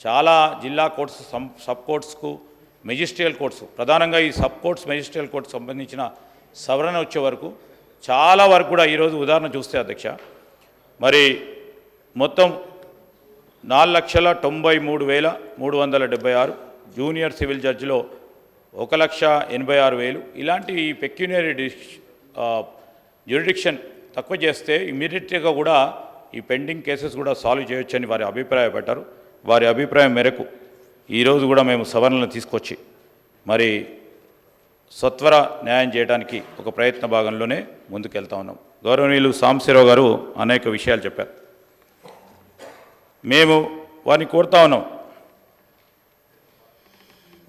చాలా జిల్లా courts sub కోర్ట్స్కు magisterial courts ప్రధానంగా ఈ సబ్ కోర్ట్స్ మెజిస్ట్రియల్ కోర్ట్స్ సంబంధించిన సవరణ వచ్చే వరకు చాలా వరకు కూడా ఈరోజు ఉదాహరణ చూస్తే అధ్యక్ష మరి మొత్తం 4,93,376 జూనియర్ సివిల్ జడ్జిలో 1,86,000 ఇలాంటి పెక్యునరీ జ్యూరిడిక్షన్ తక్కువ చేస్తే ఇమీడియట్గా కూడా ఈ పెండింగ్ కేసెస్ కూడా సాల్వ్ చేయొచ్చని వారి అభిప్రాయపడ్డారు. వారి అభిప్రాయం మేరకు ఈరోజు కూడా మేము సవరణలు తీసుకొచ్చి మరి సత్వర న్యాయం చేయడానికి ఒక ప్రయత్న భాగంలోనే ముందుకెళ్తా ఉన్నాం. గౌరవనీయులు సాంబశివరావు గారు అనేక విషయాలు చెప్పారు. మేము వారిని కోరుతా ఉన్నాం,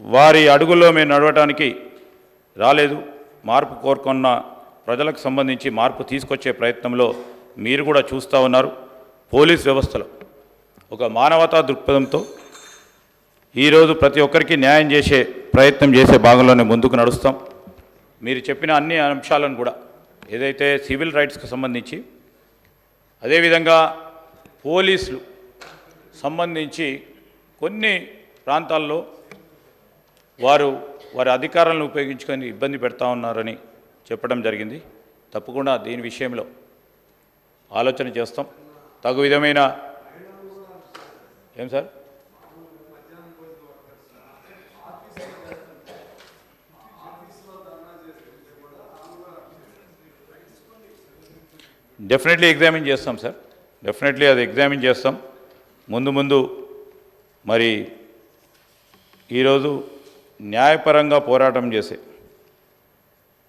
వారి అడుగుల్లో మేము నడవటానికి రాలేదు. మార్పు కోరుకున్న ప్రజలకు సంబంధించి మార్పు తీసుకొచ్చే ప్రయత్నంలో మీరు కూడా చూస్తూ ఉన్నారు. పోలీస్ వ్యవస్థలో ఒక మానవతా దృక్పథంతో ఈరోజు ప్రతి ఒక్కరికి న్యాయం చేసే ప్రయత్నం చేసే భాగంలోనే ముందుకు నడుస్తాం. మీరు చెప్పిన అన్ని అంశాలను కూడా ఏదైతే సివిల్ రైట్స్కి సంబంధించి అదేవిధంగా పోలీసులు సంబంధించి కొన్ని ప్రాంతాల్లో వారి అధికారాలను ఉపయోగించుకొని ఇబ్బంది పెడతా ఉన్నారని చెప్పడం జరిగింది. తప్పకుండా దీని విషయంలో ఆలోచన చేస్తాం. తగు విధమైన ఏం సార్ డెఫినెట్లీ ఎగ్జామిన్ చేస్తాం సార్, డెఫినెట్లీ అది ఎగ్జామిన్ చేస్తాం. ముందు మరి ఈరోజు న్యాయపరంగా పోరాటం చేసే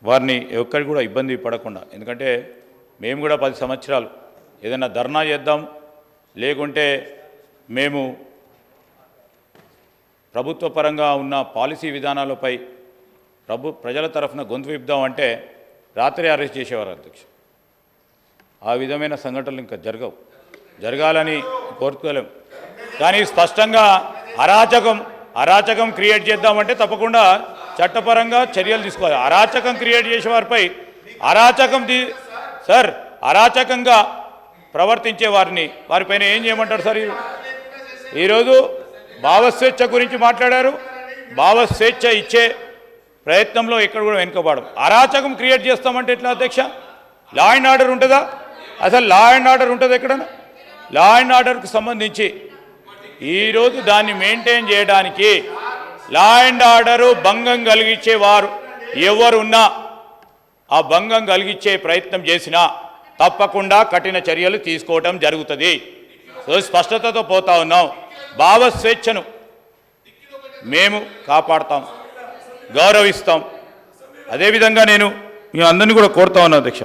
వారిని ఎక్కడికి కూడా ఇబ్బంది పడకుండా, ఎందుకంటే మేము కూడా 10 సంవత్సరాలు ఏదైనా ధర్నా చేద్దాం, లేకుంటే మేము ప్రభుత్వ పరంగా ఉన్న పాలసీ విధానాలపై ప్రజల తరఫున గొంతు విప్పుదామంటే రాత్రి అరెస్ట్ చేసేవారు అధ్యక్ష. ఆ విధమైన సంఘటనలు ఇంకా జరగాలని కోరుకోలేం. కానీ స్పష్టంగా అరాచకం క్రియేట్ చేద్దామంటే తప్పకుండా చట్టపరంగా చర్యలు తీసుకోవాలి. అరాచకం క్రియేట్ చేసే వారిపై అరాచకంగా ప్రవర్తించే వారిపైన ఏం చేయమంటారు సార్? ఈరోజు భావస్వేచ్ఛ గురించి మాట్లాడారు. భావస్వేచ్ఛ ఇచ్చే ప్రయత్నంలో ఎక్కడ కూడా వెనుకబడం. అరాచకం క్రియేట్ చేస్తామంటే ఎట్లా అధ్యక్ష? లా అండ్ ఆర్డర్ ఉంటుందా? అసలు లా అండ్ ఆర్డర్ ఉంటుంది ఎక్కడన్నా? లా అండ్ ఆర్డర్కు సంబంధించి ఈరోజు దాన్ని మెయింటైన్ చేయడానికి లా అండ్ ఆర్డరు భంగం కలిగించే వారు ఎవరున్నా ఆ భంగం కలిగించే ప్రయత్నం చేసినా తప్పకుండా కఠిన చర్యలు తీసుకోవటం జరుగుతుంది. స్పష్టతతో పోతా ఉన్నాం. భావస్వేచ్ఛను మేము కాపాడుతాం, గౌరవిస్తాం. అదేవిధంగా నేను మీ అందరినీ కూడా కోరుతా ఉన్నాను అధ్యక్ష.